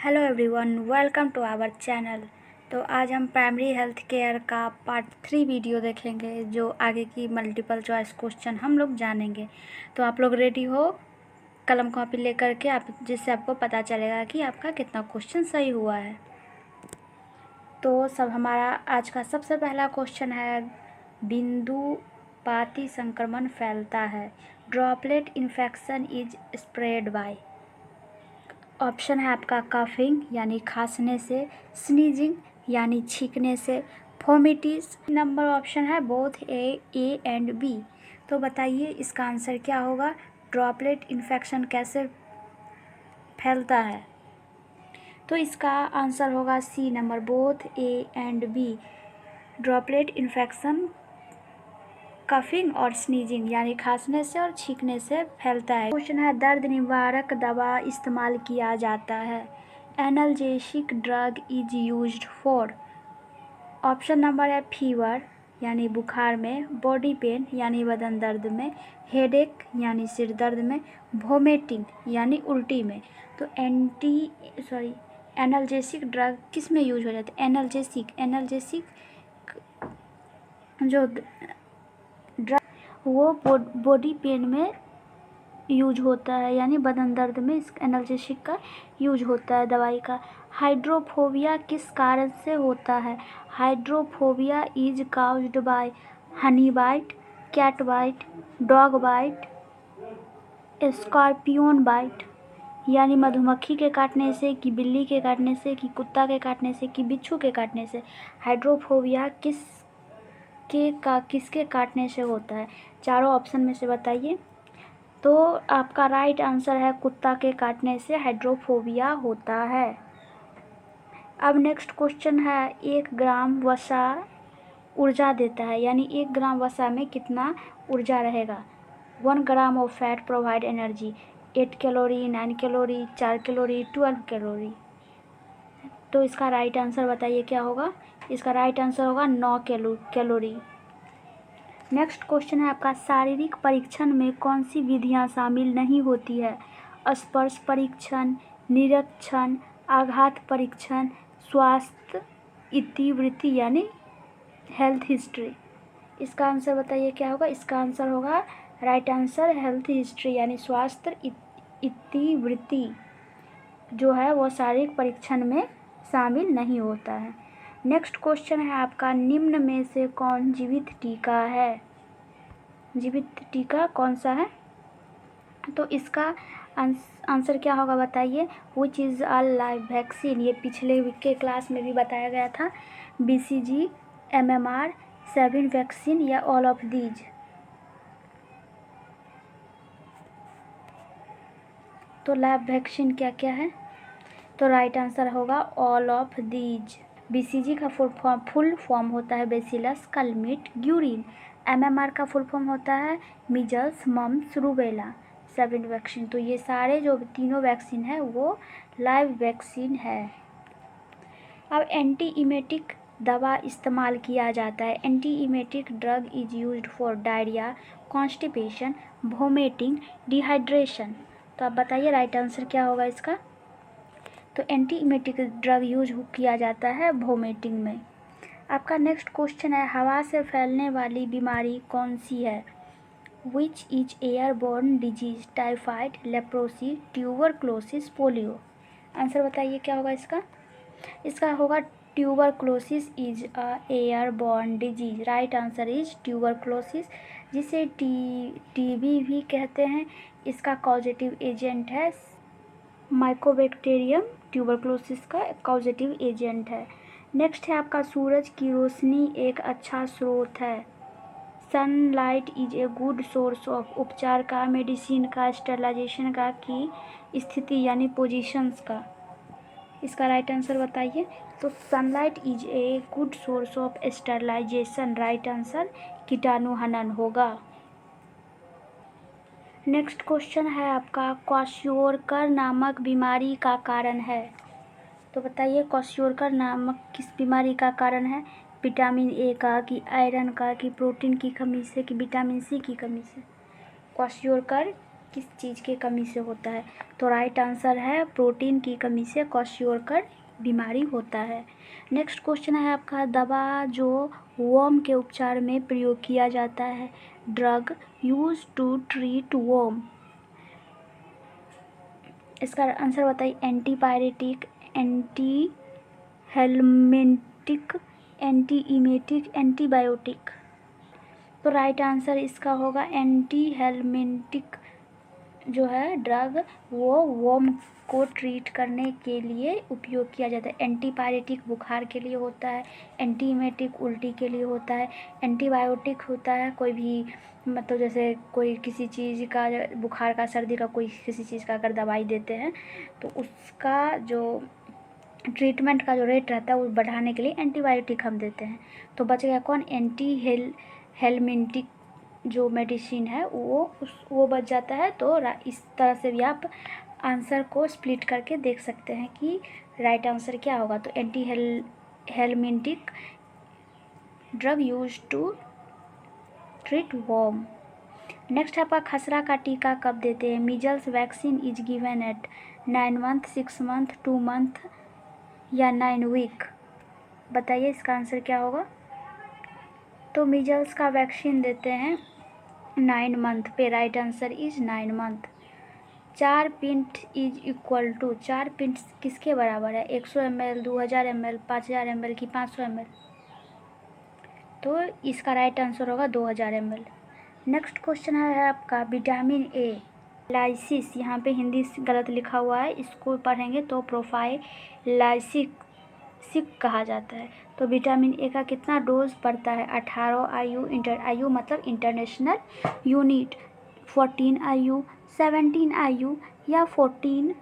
Hello everyone, welcome to our channel. तो आज हम प्राइमरी हेल्थ केयर का पार्ट 3 वीडियो देखेंगे, जो आगे की मल्टीपल चॉइस क्वेश्चन हम लोग जानेंगे। तो आप लोग रेडी हो कलम कॉपी लेकर के, जिससे आपको पता चलेगा कि आपका कितना क्वेश्चन सही हुआ है। तो हमारा आज का सबसे पहला क्वेश्चन है, बिंदुपाती संक्रमण फैलता है। Droplet infection is spread by. Option है आपका कफिंग यानी खांसने से, स्नीजिंग यानी छींकने से, फोमिटिस। नंबर ऑप्शन है बोथ ए एंड बी। तो बताइए इसका आंसर क्या होगा। ड्रॉपलेट इन्फेक्शन कैसे फैलता है? तो इसका आंसर होगा C number, both A and B. Droplet infection coughing और स्नीजिंग यानी खांसने से और छींकने से फैलता है। क्वेश्चन है, दर्द निवारक दवा इस्तेमाल किया जाता है। Analgesic drug is used for. Option number है फीवर यानी बुखार में, बॉडी पेन यानी बदन दर्द में, हेडेक यानी सिर दर्द में, वोमिटिंग यानी उल्टी में। तो एनाल्जेसिक ड्रग किस में यूज हो जाता है? एनाल्जेसिक जो ड्रग वो बॉडी पेन में यूज होता है, यानी बदन दर्द में इस एनाल्जेसिक का यूज होता है दवाई का। हाइड्रोफोबिया किस कारण से होता है? Hydrophobia is caused by honey bite, cat bite, dog bite, scorpion bite. यानी मधुमक्खी के काटने से, कि बिल्ली के काटने से, कि कुत्ता के काटने से, कि बिच्छू के काटने से। हाइड्रोफोबिया किसके काटने से होता है? चारों ऑप्शन में से बताइए। तो आपका राइट आंसर है कुत्ता के काटने से हाइड्रोफोबिया होता है। अब नेक्स्ट क्वेश्चन है, 1 ग्राम वसा ऊर्जा देता है, यानी 1 ग्राम वसा में कितना ऊर्जा रहेगा? 1 gram of fat provide energy. 8 calorie, 9 calorie, 4 calorie, 12 calorie. तो इसका राइट आंसर बताइए क्या होगा? इसका राइट आंसर होगा 9 कैलोरी। नेक्स्ट क्वेश्चन है आपका, शारीरिक परीक्षण में कौन सी विधियां शामिल नहीं होती है? स्पर्श परीक्षण, निरीक्षण, आघात परीक्षण, स्वास्थ्य इतिवृत्ति यानी हेल्थ हिस्ट्री। इसका आंसर बताइए क्या होगा? इसका आंसर होगा राइट आंसर हेल्थ हिस्ट्री, यानी स्वास्थ्य इतिवृत्ति जो है वो शारीरिक परीक्षण में शामिल नहीं होता है। नेक्स्ट क्वेश्चन है आपका, निम्न में से कौन जीवित टीका है? जीवित टीका कौन सा है? तो इसका आंसर क्या होगा बताइए। Which is a live vaccine. ये पिछले के क्लास में भी बताया गया था। BCG, MMR, सेविन वैक्सीन या ऑल ऑफ दीज। तो लाइव वैक्सीन क्या क्या है? तो राइट आंसर होगा ऑल ऑफ दीज। BCG का फुल फॉर्म होता है बेसिलस कलमिट ग्यूरिन। MMR का फुल फॉर्म होता है measles mumps rubella. Sabin vaccine. तो ये सारे जो तीनों वैक्सीन है वो लाइव वैक्सीन है। अब एंटी इमेटिक दवा इस्तेमाल किया जाता है। Anti emetic drug is used for diarrhoea, constipation, vomiting, dehydration. तो आप बताइए राइट आंसर क्या होगा इसका? तो एंटी इमेटिक ड्रग यूज किया जाता है वोमिटिंग में। आपका नेक्स्ट क्वेश्चन है, हवा से फैलने वाली बीमारी कौन सी है? Which is airborne disease, typhoid, leprosy, tuberculosis, polio. Answer बताइए क्या होगा इसका? इसका होगा tuberculosis is a airborne disease. Right answer is tuberculosis, जिसे टीबी भी कहते हैं। इसका कॉजेटिव एजेंट है माइकोबैक्टीरियम। ट्यूबरक्लोसिस का कॉजेटिव एजेंट है। नेक्स्ट है आपका, सूरज की रोशनी एक अच्छा स्रोत है। Sunlight is a good source of. उपचार का, मेडिसिन का, स्टेरिलाइजेशन का, की स्थिति यानी पोजीशंस का। इसका राइट आंसर बताइए। तो sunlight is a good source of sterilisation. Right answer कीटाणु हनन होगा। नेक्स्ट क्वेश्चन है आपका, क्वाशियोरकर नामक बीमारी का कारण है। तो बताइए क्वाशियोरकर नामक किस बीमारी का कारण है? विटामिन ए का, कि आयरन का, कि प्रोटीन की कमी से, कि विटामिन सी की कमी से। क्वाशियोरकर किस चीज़ की कमी से होता है? तो राइट आंसर है प्रोटीन की कमी से क्वाशियोकर बीमारी होता है। नेक्स्ट क्वेश्चन है आपका, दवा जो वर्म के उपचार में प्रयोग किया जाता है, drug use to treat worm. इसका आंसर बताइए। Antipyretic, anti helminthic, anti emetic, antibiotic. तो राइट आंसर इसका होगा एंटी हेलमिंटिक जो है ड्रग, वो वर्म को ट्रीट करने के लिए उपयोग किया जाता है। एंटीपायरेटिक बुखार के लिए होता है, एंटीमेटिक उल्टी के लिए होता है, एंटीबायोटिक होता है कोई भी मतलब जैसे कोई किसी चीज़ का बुखार का, सर्दी का, कोई किसी चीज़ का अगर दवाई देते हैं तो उसका जो ट्रीटमेंट का जो रेट रहता है वो बढ़ाने के लिए एंटीबायोटिक हम देते हैं। तो बच गया कौन? एंटी हेलमिंटिक जो मेडिसिन है वो बच जाता है। तो इस तरह से भी आप आंसर को स्प्लिट करके देख सकते हैं कि राइट आंसर क्या होगा। तो anti helminthic drug use to treat worm. Next है आपका, खसरा का टीका कब देते हैं? Measles vaccine is given at 9 month, 6 month, 2 month या 9 वीक। बताइए इसका आंसर क्या होगा। तो मीजल्स का वैक्सीन देते हैं 9 मंथ पे। Right answer is 9 month. 4 pint is equal to, 4 pint किसके बराबर है? 100 ml, 2000 ml, 5000 ml की 500 ml। तो इसका राइट आंसर होगा 2000 ml। नेक्स्ट क्वेश्चन है आपका, विटामिन ए लाइसिस, यहाँ पे हिंदी गलत लिखा हुआ है, इसको पढ़ेंगे तो प्रोफाइलाइसिस कहा जाता है। तो विटामिन ए का कितना डोज पड़ता है? 18 IU, IU मतलब इंटरनेशनल यूनिट, 14 IU, 17 IU या 14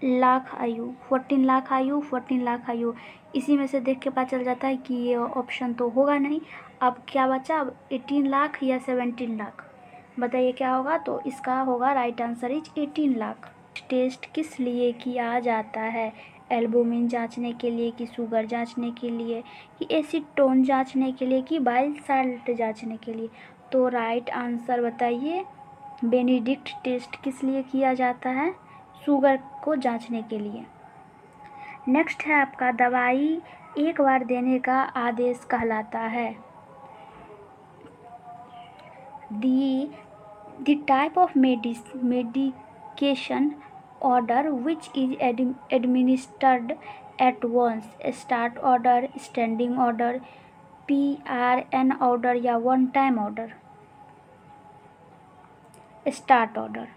lakh IU। 14 lakh IU, 14 lakh IU। इसी में से देख के पता चल जाता है कि ये ऑप्शन तो होगा नहीं। अब क्या बचा? अब 18 लाख या 17 लाख, बताइए क्या होगा। तो इसका होगा right answer is 18 lakh. Test किस लिए किया जाता है? एल्बुमिन जांचने के लिए, कि शुगर जांचने के लिए, कि एसिड टोन जांचने के लिए, कि बाइल साल्ट जांचने के लिए। तो राइट आंसर बताइए। बेनेडिक्ट टेस्ट किस लिए किया जाता है? शुगर को जांचने के लिए। नेक्स्ट है आपका, दवाई एक बार देने का आदेश कहलाता है। The type of medication order which is administered at once, start order, standing order, PRN order या one time order। Start order.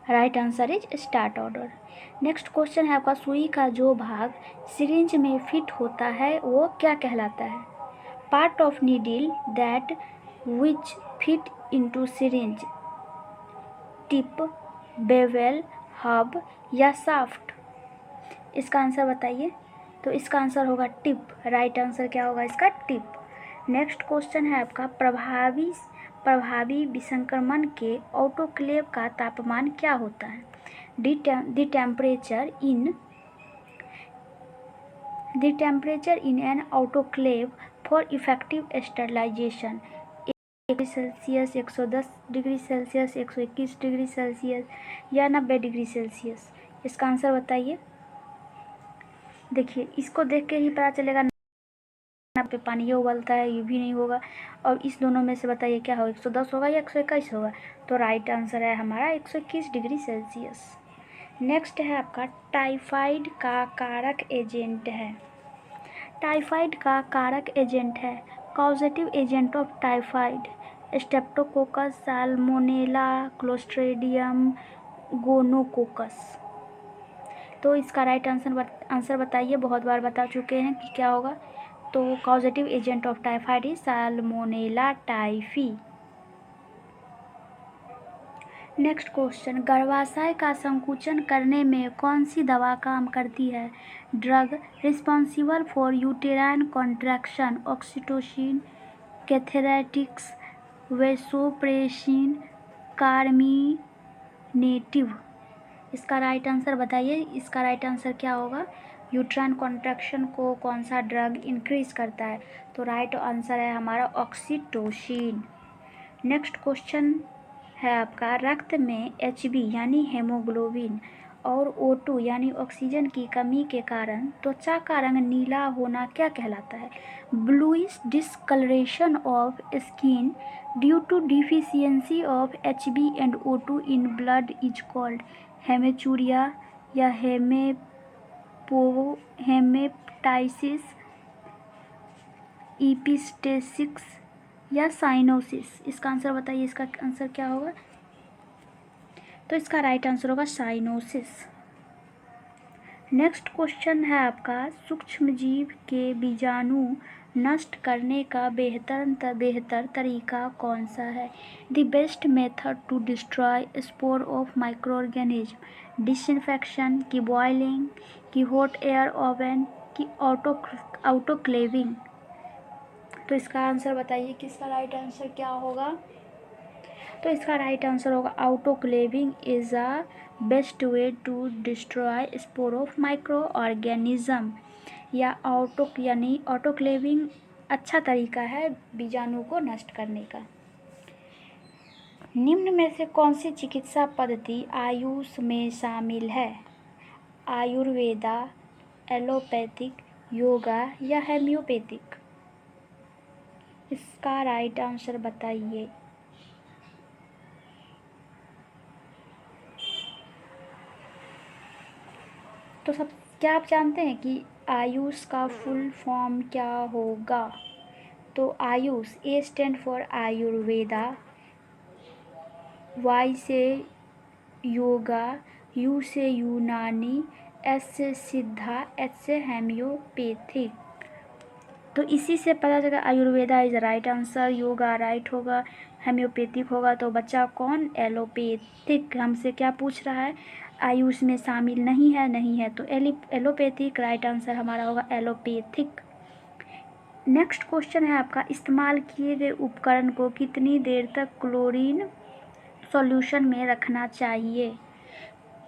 Right answer is start order. Next question है आपका, सुई का जो भाग सिरिंज में फिट होता है वो क्या कहलाता है? Part of needle that which fit into syringe, tip, bevel, hub या शाफ्ट। इसका आंसर बताइए। तो इसका आंसर होगा टिप। राइट आंसर क्या होगा इसका? टिप। नेक्स्ट क्वेश्चन है आपका, प्रभावी विसंक्रमण के ऑटोक्लेव का तापमान क्या होता है? The temperature in an autoclave for effective sterilisation, 1 Celsius, 110 degree Celsius, 121 degree Celsius या 90 डिग्री सेल्सियस। इसका आंसर बताइए। देखिए इसको देख के ही पता चलेगा ना पे पानी ये उबलता है, ये भी नहीं होगा। और इस दोनों में से बताइए क्या होगा, 110 होगा या 121 होगा। तो राइट आंसर है हमारा 121 डिग्री सेल्सियस। नेक्स्ट है आपका, टाइफाइड का कारक एजेंट है। टाइफाइड का कारक एजेंट है, causative agent of typhoid, streptococcus, salmonella, clostridium, gonococcus. तो इसका राइट आंसर बताइए। बहुत बार बता चुके हैं कि क्या होगा। तो causative agent of typhoid is salmonella typhi. Next question, गर्भाशय का संकुचन करने में कौन सी दवा काम करती है? Drug responsible for uterine contraction, oxytocin, cathartics, vasopressin, carminative. इसका राइट आंसर बताइए। इसका राइट आंसर क्या होगा? यूट्राइन कॉन्ट्रैक्शन को कौन सा ड्रग इंक्रीज करता है? तो राइट आंसर है हमारा ऑक्सीटोसिन। नेक्स्ट क्वेश्चन है आपका रक्त में Hb यानी हेमोग्लोबिन और O2 यानी ऑक्सीजन की कमी के कारण त्वचा का रंग नीला होना क्या कहलाता है? Bluish discoloration of skin due to deficiency of Hb and O2 in blood is called haematuria या हेमेप्टाइसिस, इपिस्टेसिस या साइनोसिस। इसका आंसर बताइए, इसका आंसर क्या होगा? तो इसका राइट आंसर होगा साइनोसिस। नेक्स्ट क्वेश्चन है आपका सूक्ष्मजीव के बीजाणु नष्ट करने का बेहतर तरीका कौन सा है? The best method to destroy spore of microorganism, disinfection की बॉइलिंग की हॉट एयर ओवन की ऑटोक्लेविंग। तो इसका आंसर बताइए कि इसका राइट आंसर क्या होगा? तो इसका राइट आंसर होगा autoclaving is a best way to destroy spore of microorganism, या ऑटोक्लेविंग अच्छा तरीका है बीजाणु को नष्ट करने का। निम्न में से कौन सी चिकित्सा पद्धति आयुष में शामिल है? आयुर्वेदा, एलोपैथिक, योगा या हेम्योपैथिक। इसका राइट आंसर बताइए। तो क्या आप जानते हैं कि आयुष का फुल फॉर्म क्या होगा? तो आयुष, ए स्टैंड फॉर आयुर्वेदा, वाई से योगा, यू से यूनानी, एस से सिद्धा, एच से हेम्योपैथिक। तो इसी से पता चला Ayurveda is right answer, yoga right होगा, हेम्योपैथिक होगा। तो बच्चा कौन? एलोपैथिक। हमसे क्या पूछ रहा है? आयुष में शामिल नहीं है तो एलोपैथिक राइट आंसर हमारा होगा एलोपैथिक। नेक्स्ट क्वेश्चन है आपका इस्तेमाल किए गए उपकरण को कितनी देर तक क्लोरीन सॉल्यूशन में रखना चाहिए?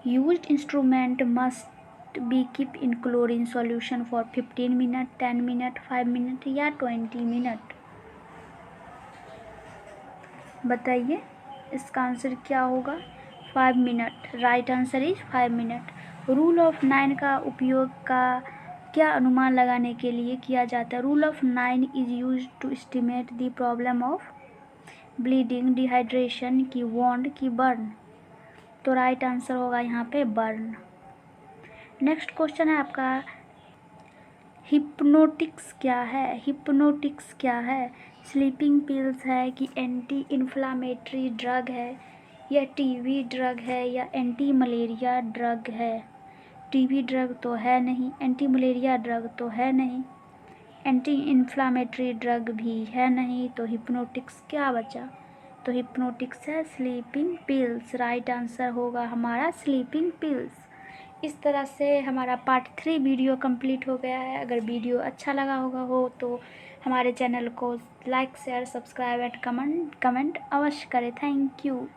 Used instrument must be keep in chlorine solution for 15 minute, 10 minute, 5 minute या 20 मिनट। बताइए इसका आंसर क्या होगा? 5 minute. Right answer is 5 minute. Rule of 9 का उपयोग का क्या अनुमान लगाने के लिए किया जाता है? Rule of 9 is use to estimate the problem of bleeding, dehydration की वॉन्ड की बर्न। तो राइट आंसर होगा यहाँ पे बर्न। नेक्स्ट क्वेश्चन है आपका हिप्नोटिक्स क्या है? हिप्नोटिक्स क्या है? स्लीपिंग पिल्स है कि एंटी इन्फ्लामेटरी ड्रग है या टीबी ड्रग है या एंटी मलेरिया ड्रग है? टीबी ड्रग तो है नहीं, एंटी मलेरिया ड्रग तो है नहीं, एंटी इन्फ्लामेटरी ड्रग भी है नहीं, तो हिप्नोटिक्स क्या बचा? तो हिप्नोटिक्स है स्लीपिंग पिल्स। राइट आंसर होगा हमारा स्लीपिंग पिल्स। इस तरह से हमारा पार्ट 3 वीडियो कंप्लीट हो गया है। अगर वीडियो अच्छा लगा हो तो हमारे चैनल को like, share, subscribe and comment अवश्य करें। Thank you.